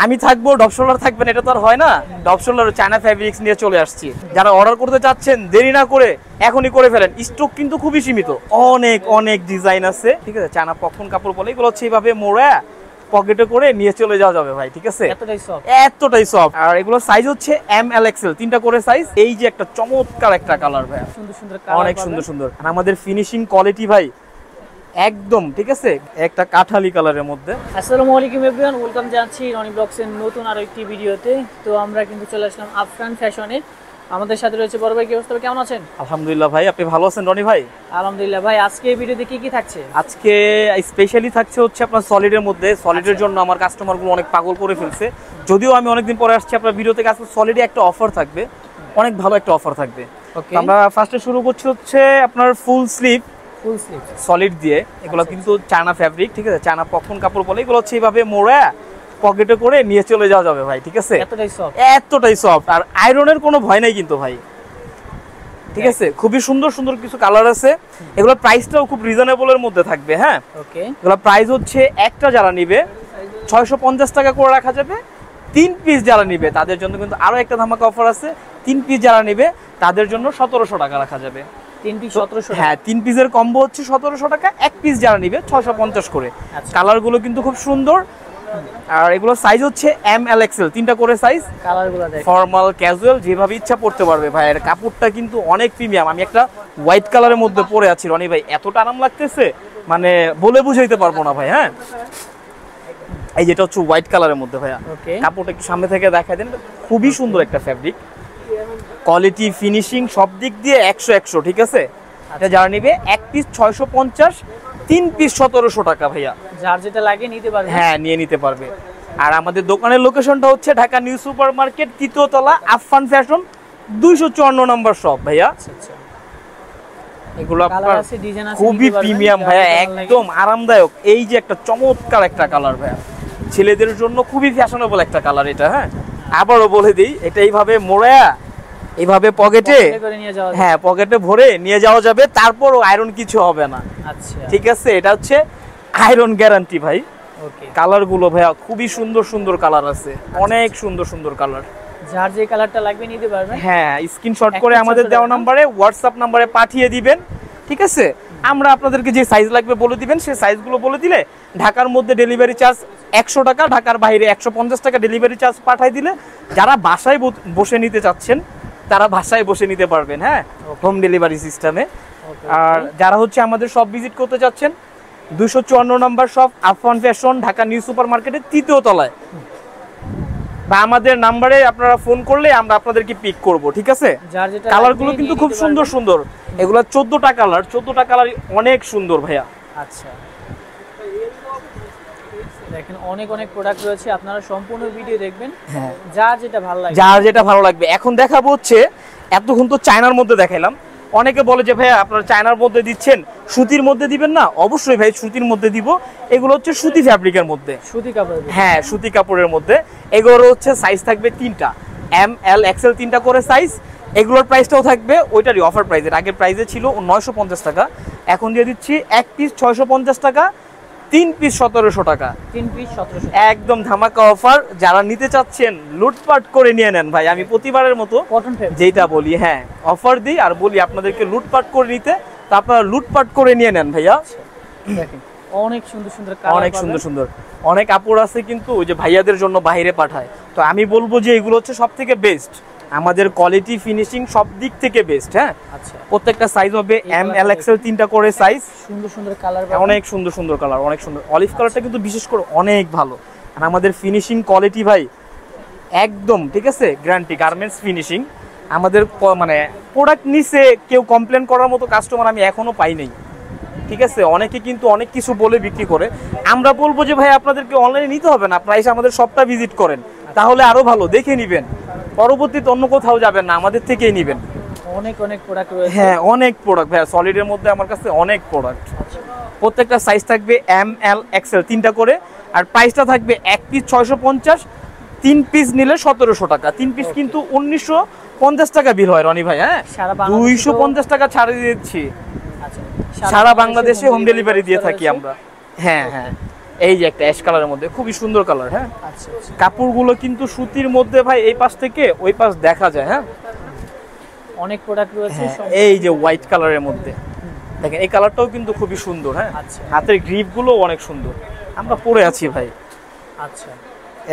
আমি থাকবো ডপশোলার থাকবেন এটা তো আর হয় না। ডপশোলার চায়না ফ্যাব্রিক্স নিয়ে চলে আসছি। যারা অর্ডার করতে চাচ্ছেন দেরি না করে এখনই করে ফেলেন, স্টক কিন্তু খুবই সীমিত, অনেক অনেক ডিজাইন আছে। ঠিক আছে, চায়না পক্ষন কাপড় বলে এগুলো হচ্ছে এইভাবে মোড়া পকেটে করে নিয়ে চলে যাওয়া যাবে ভাই। ঠিক আছে, এতটাই সফট। আর এগুলো সাইজ হচ্ছে ML XL, 3টা করে সাইজ। এই যে একটা চমৎকার একটা কালার ভাই, অনেক সুন্দর সুন্দর। আর আমাদের ফিনিশিং কোয়ালিটি ভাই একদম ঠিক আছে, একটা কাঠালি কালারের মধ্যে। আসসালামু আলাইকুম এভরিওয়ান, ওয়েলকাম জানাচ্ছি রনি ব্লগসের নতুন আরো একটি ভিডিওতে। তো আমরা কিন্তু চলে আসলাম আফরান ফ্যাশনে। আমাদের সাথে রয়েছে বড় ভাই। কি অবস্থা, কেমন আছেন? আলহামদুলিল্লাহ ভাই, আপনি ভালো আছেন রনি ভাই? আলহামদুলিল্লাহ ভাই। আজকে এই ভিডিওতে কি কি থাকছে? আজকে স্পেশালি থাকছে হচ্ছে আপনার সলিডের মধ্যে। সলিডের জন্য আমার কাস্টমারগুলো অনেক পাগল করে ফেলছে, যদিও আমি অনেকদিন পরে আসছি আপনার ভিডিও থেকে। আজকে সলিডে একটা অফার থাকবে, অনেক ভালো একটা অফার থাকবে। আমরা ফার্স্টে শুরু করছি হচ্ছে আপনার ফুল স্লিভ সলিড দিয়ে। এগুলো কিন্তু চায়না ফ্যাব্রিক, ঠিক আছে, চায়না পক্ষন কাপড় বলে। এগুলো হচ্ছে এইভাবে মোড়া পকেটে করে নিয়ে চলে যাওয়া যাবে ভাই। ঠিক আছে, এতটাই সফট। আর আয়রনের কোনো ভয় নাই কিন্তু ভাই। ঠিক আছে, খুবই সুন্দর সুন্দর কিছু কালার আছে। এগুলোর প্রাইসটাও খুব রিজনেবলের মধ্যে থাকবে। হ্যাঁ, এগুলোর প্রাইস হচ্ছে একটা যারা নিবে 650 টাকা করে রাখা যাবে। 3 পিস যারা নিবে তাদের জন্য কিন্তু আরো একটা ধামাকা অফার আছে। 3 পিস যারা নিবে তাদের জন্য 1700 টাকা রাখা যাবে। 3 পিস 1700? হ্যাঁ, 3 পিসের কম্বো হচ্ছে 1700 টাকা। 1 পিস যারা নিবে 650 করে। কালারগুলো কিন্তু খুব সুন্দর। আর এগুলো সাইজ হচ্ছে ML XL, 3টা করে সাইজ। কালারগুলো দেখেন, ফর্মাল ক্যাজুয়াল যেভাবে ইচ্ছা পড়তে পারবে ভাই। এর কাপড়টা কিন্তু অনেক প্রিমিয়াম। আমি একটা হোয়াইট কালারের মধ্যে পরে আছি রনি ভাই, এতটা আরাম লাগতেছে মানে বলে বুঝাইতে পারবো না ভাই। হ্যাঁ, এই যেটা হচ্ছে হোয়াইট কালারের মধ্যে ভাইয়া। কাপড়টা একটু সামনে থেকে দেখাই দেন। খুবই সুন্দর একটা ফ্যাব্রিক, কোয়ালিটি ফিনিশিং সব দিক দিয়ে 100 ঠিক আছে। এটা যারা নিবে 1 পিস 650, 3 পিস 1700 টাকা ভাইয়া। যার যেটা লাগে নিতে পারবে। হ্যাঁ, নিয়ে নিতে পারবে। আর আমাদের দোকানের লোকেশনটা হচ্ছে ঢাকা নিউ সুপার মার্কেট, 3য় তলা, আফরান ফ্যাশন, 254 নম্বর শপ ভাইয়া। এগুলো আপনার খুবই প্রিমিয়াম ভাইয়া, একদম আরামদায়ক। এই যে একটা চমৎকার একটা কালার ভাইয়া, ছেলেদের জন্য খুবই ফ্যাশনেবল একটা কালার এটা। হ্যাঁ, আবারও বলে দিই, এটা এইভাবে মোড়া এইভাবে পকেটে, হ্যাঁ পকেটে ভরে নিয়ে যাওয়া যাবে। তারপরও আয়রন কিছু হবে না। আচ্ছা, ঠিক আছে, এটা হচ্ছে আয়রন গ্যারান্টি ভাই। কালার গুলো ভাইয়া খুবই সুন্দর সুন্দর কালার আছে, অনেক সুন্দর সুন্দর কালার। যার যে কালারটা লাগবে নিতে পারবেন। হ্যাঁ, স্ক্রিনশট করে আমাদের দেওয়া নম্বরে, হোয়াটসঅ্যাপ নম্বরে পাঠিয়ে দিবেন। ঠিক আছে, আমরা আপনাদেরকে যে সাইজ লাগবে বলে দিবেন, সেই সাইজগুলো বলে দিলে ঢাকার মধ্যে ডেলিভারি চার্জ 100 টাকা, ঢাকার বাইরে 150 টাকা ডেলিভারি চার্জ পাঠিয়ে দিলে যারা বাসায় বসে নিতে চাচ্ছেন তারা বাসায় বসে নিতে পারবেন। হ্যাঁ, হোম ডেলিভারি সিস্টেমে। আর যারা হচ্ছে আমাদের শপ ভিজিট করতে চাচ্ছেন, 254 number shop, Afran fashion, Dhaka new super মার্কেটের 3য় তলায়, বা আমাদের নাম্বারে আপনারা ফোন করলে আমরা আপনাদেরকে পিক করব। ঠিক আছে, কালারগুলো কিন্তু খুব সুন্দর সুন্দর। এগুলো 14টা কালার, 14টা কালার অনেক সুন্দর ভাইয়া। আচ্ছা, দেখেন অনেক অনেক প্রোডাক্ট রয়েছে, আপনারা সম্পূর্ণ ভিডিও দেখবেন। হ্যাঁ, যার যেটা ভালো লাগবে, যার যেটা ভালো লাগবে। এখন দেখাবো হচ্ছে, এতক্ষণ তো চায়নার মধ্যে দেখাইলাম। অনেকে বলে যে ভাইয়া আপনারা চায়নার মধ্যে দিচ্ছেন, সুতির মধ্যে দিবেন না? অবশ্যই ভাই, সুতির মধ্যে দিব। এগুলো হচ্ছে সুতি ফ্যাব্রিকের মধ্যে, সুতি কাপড়। হ্যাঁ, সুতি কাপড়ের মধ্যে। এগুলোর হচ্ছে সাইজ থাকবে 3টা, ML XL, 3টা করে সাইজ। এগুলোর প্রাইসটাও থাকবে ওইটারই অফার প্রাইসের। আগের প্রাইসে ছিল 950 টাকা, এখন দিয়ে দিচ্ছি 1 পিস 650 টাকা, 3 পিস 1700 টাকা। 3 পিস 1700, একদম ধামাকা অফার। যারা নিতে চাচ্ছেন লুটপাট করে নিয়ে নেন ভাই। আমি প্রতিবারের মতো যেটা বলি, হ্যাঁ অফার দিই আর বলি আপনাদেরকে লুটপাট করে নিতে, তা আপনারা লুটপাট করে নিয়ে নেন ভাইয়া। দেখেন অনেক সুন্দর সুন্দর কালার, অনেক সুন্দর সুন্দর। অনেক কাপড় আছে কিন্তু ওই যে ভাইয়াদের জন্য বাইরে পাঠায়, তো আমি বলবো যে এগুলো হচ্ছে সব থেকে বেস্ট। আমাদের কোয়ালিটি ফিনিশিং সব দিক থেকে বেস্ট। হ্যাঁ, আচ্ছা, প্রত্যেকটা সাইজ হবে ML XL, 3টা করে সাইজ। সুন্দর সুন্দর কালার, অনেক সুন্দর সুন্দর কালার, অনেক সুন্দর। অলিভ কালারটা কিন্তু বিশেষ করে অনেক ভালো। আর আমাদের ফিনিশিং কোয়ালিটি ভাই একদম ঠিক আছে, গ্যারান্টি গার্মেন্টস ফিনিশিং। আমাদের মানে প্রোডাক্ট নিচে কেউ কমপ্লেন করার মতো কাস্টমার আমি এখনো পাই নাই। ঠিক আছে, অনেকে কিন্তু অনেক কিছু বলে বিক্রি করে। আমরা বলবো যে ভাই আপনাদেরকে অনলাইনে নিতে হবে না, আপনারা এসে আমাদের শপটা ভিজিট করেন, তাহলে আরো ভালো দেখে নিবেন। পরবর্তীতে অন্য কোথাও যাবেন না, আমাদের থেকেই নিবেন। অনেক অনেক প্রোডাক্ট রয়েছে। হ্যাঁ, অনেক প্রোডাক্ট ভাই, সলিডের মধ্যে আমার কাছে অনেক প্রোডাক্ট। প্রত্যেকটা সাইজ থাকবে ML XL, 3টা করে। আর প্রাইসটা থাকবে 1 পিস 650, 3 পিস নিলে 1700 টাকা। 3 পিস কিন্তু 1950 টাকা বিল হয় রনি ভাই। হ্যাঁ, 250 টাকা ছাড় দিচ্ছি। সারা বাংলাদেশে হোম ডেলিভারি দিয়ে থাকি আমরা। হ্যাঁ হ্যাঁ, এই যে একটা অ্যাশ কালারের মধ্যে খুবই সুন্দর কালার। হ্যাঁ, আচ্ছা আচ্ছা, কাপড়গুলো কিন্তু সুতির মধ্যে ভাই, এই পাশ থেকে ওই পাশ দেখা যায়। হ্যাঁ, অনেক প্রোডাক্ট রয়েছে। এই যে হোয়াইট কালারের মধ্যে দেখেন, এই কালারটাও কিন্তু খুবই সুন্দর। হ্যাঁ, আচ্ছা হাতের গ্রিপগুলো অনেক সুন্দর। আমরা পরে আছি ভাই আচ্ছা,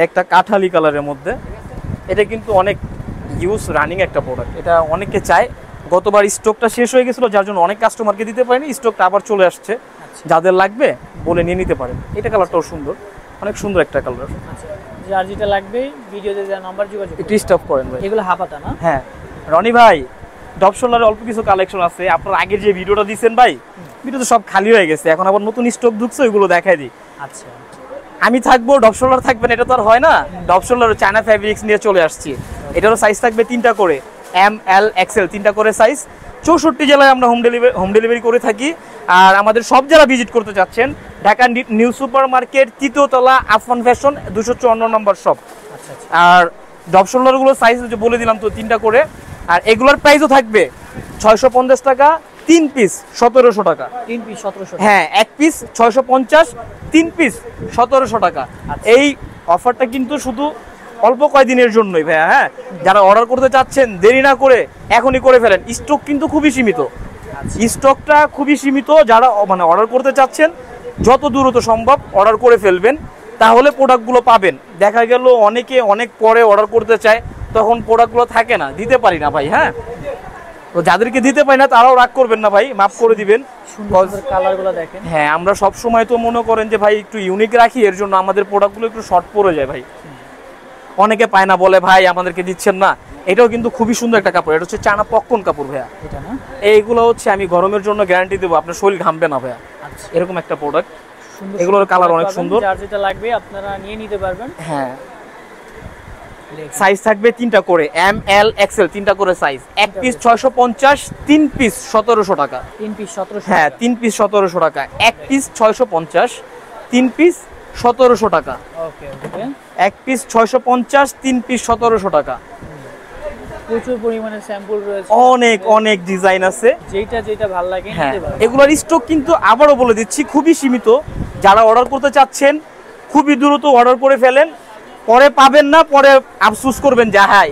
একটা কাঠালি কালারের মধ্যে, এটা কিন্তু অনেক ইউজ রানিং একটা প্রোডাক্ট, এটা অনেকে চায়। গতবার স্টকটা শেষ হয়ে গেছিলো, যার জন্য অনেক কাস্টমারকে দিতে পারেনি, স্টকটা আবার চলে আসছে। যাদের লাগবে বলে নিয়ে নিতে পারেন। এটা কালারটাও সুন্দর, অনেক সুন্দর একটা কালার। আচ্ছা, যার যেটা লাগবে ভিডিওতে দেওয়া নাম্বার যোগাযোগ একটু স্টপ করেন ভাই। এগুলো হাফাতা না? হ্যাঁ রনি ভাই, ডপ শোল্ডারে অল্প কিছু কালেকশন আছে। আপনার আগের যে ভিডিওটা দিচ্ছেন ভাই, ভিডিও তো সব খালি হয়ে গেছে, এখন আবার নতুন স্টক ঢুকছে, ওইগুলো দেখাই দিই। আচ্ছা, আমি থাকবো, ডপ শোল্ডার থাকবেন, এটা তো আর হয় না। ডপ শোল্ডার চায়না ফ্যাব্রিক্স নিয়ে চলে আসছি। এটারও সাইজ থাকবে 3টা করে, এম এল এক্সেল 3টা করে সাইজ। 64 জেলায় আমরা হোম ডেলিভারি করে থাকি। আর আমাদের সব যারা ভিজিট করতে চাচ্ছেন, ঢাকা নিউ সুপার মার্কেট 3য় তলা, আফওয়ান ফ্যাশন 254 নম্বর শপ। আচ্ছা আচ্ছা, আর ডপ শোল্ডারগুলো সাইজ বলে দিলাম তো 3টা করে। আর এগুলোর প্রাইসও থাকবে 650 টাকা, 3 পিস 1700 টাকা। 3 পিস 1700 টাকা। হ্যাঁ, 1 পিস 650, 3 পিস 1700 টাকা। এই অফারটা কিন্তু শুধু অল্প কয়েকদিনের জন্যই ভাইয়া। হ্যাঁ, যারা অর্ডার করতে চাচ্ছেন দেরি না করে এখনই করে ফেলেন, স্টক কিন্তু খুবই সীমিত। স্টকটা খুবই সীমিত। যারা মানে অর্ডার করতে চাচ্ছেন যত দ্রুত সম্ভব অর্ডার করে ফেলবেন, তাহলে প্রোডাক্টগুলো পাবেন। দেখা গেল অনেকে অনেক পরে অর্ডার করতে চায়, তখন প্রোডাক্টগুলো থাকে না, দিতে পারি না ভাই। হ্যাঁ, তো যাদেরকে দিতে পারি না তারাও রাগ করবেন না ভাই, মাফ করে দিবেন। সুন্দর কালারগুলো দেখেন। হ্যাঁ, আমরা সব সময় তো মনে করেন যে ভাই একটু ইউনিক রাখি, এর জন্য আমাদের প্রোডাক্টগুলো একটু শর্ট পড়ে যায় ভাই। অনেকে পায় না, বলে ভাই আমাদেরকে দিচ্ছেন না। এটাও কিন্তু খুবই সুন্দর একটা কাপড়, এটা হচ্ছে চায়না পপকর্ন কাপড় ভাইয়া। এটা না? এইগুলো হচ্ছে আমি গরমের জন্য গ্যারান্টি দেবো, আপনার শরীর ঘামবে না ভাইয়া। আচ্ছা, এরকম একটা প্রোডাক্ট। সুন্দর এগুলোর কালার অনেক পাবেন, সুন্দর। যার যেটা লাগবে আপনারা নিয়ে নিতে পারবেন। হ্যাঁ, সাইজ থাকবে 3টা করে, এম এল এক্সেল 3টা করে সাইজ। 1 পিস 650, 3 পিস 1700 টাকা। 3 পিস 1700। হ্যাঁ, 3 পিস 1700 টাকা। 1 পিস 650, 3 পিস 1700 টাকা। ওকে ওকে, 1 পিস 650, 3 পিস 1700 টাকা। প্রচুর পরিমাণে স্যাম্পল রয়েছে, অনেক অনেক ডিজাইন আছে। যেটা যেটা ভালো লাগে হ্যাঁ, নিতে পারবেন। এগুলোর স্টক কিন্তু আবারও বলে দিচ্ছি খুবই সীমিত। যারা অর্ডার করতে চাচ্ছেন খুবই দ্রুত অর্ডার করে ফেলেন, পরে পাবেন না, পরে আফসোস করবেন যে হাই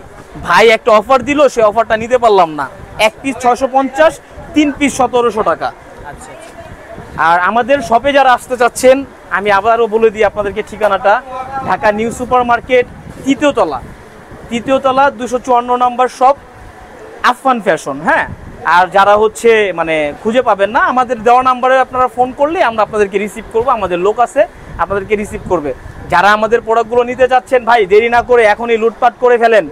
ভাই একটা অফার দিল, সেই অফারটা নিতে পারলাম না। 1 পিস 650, 3 পিস 1700 টাকা। আচ্ছা আচ্ছা, আর আমাদের শপে যারা আসতে চাচ্ছেন, আমি আবারও বলে দিই আপনাদেরকে ঠিকানাটা, ঢাকা নিউ সুপার মার্কেট 3য় তলা, 254 নম্বর শপ, আফওয়ান ফ্যাশন। হ্যাঁ, আর যারা হচ্ছে মানে খুঁজে পাবেন না, আমাদের দেওয়া নাম্বারে আপনারা ফোন করলে আমরা আপনাদেরকে রিসিভ করব, আমাদের লোক আছে আপনাদেরকে রিসিভ করবে। যারা আমাদের প্রোডাক্টগুলো নিতে চাচ্ছেন ভাই, দেরি না করে এখনই লুটপাট করে ফেলেন।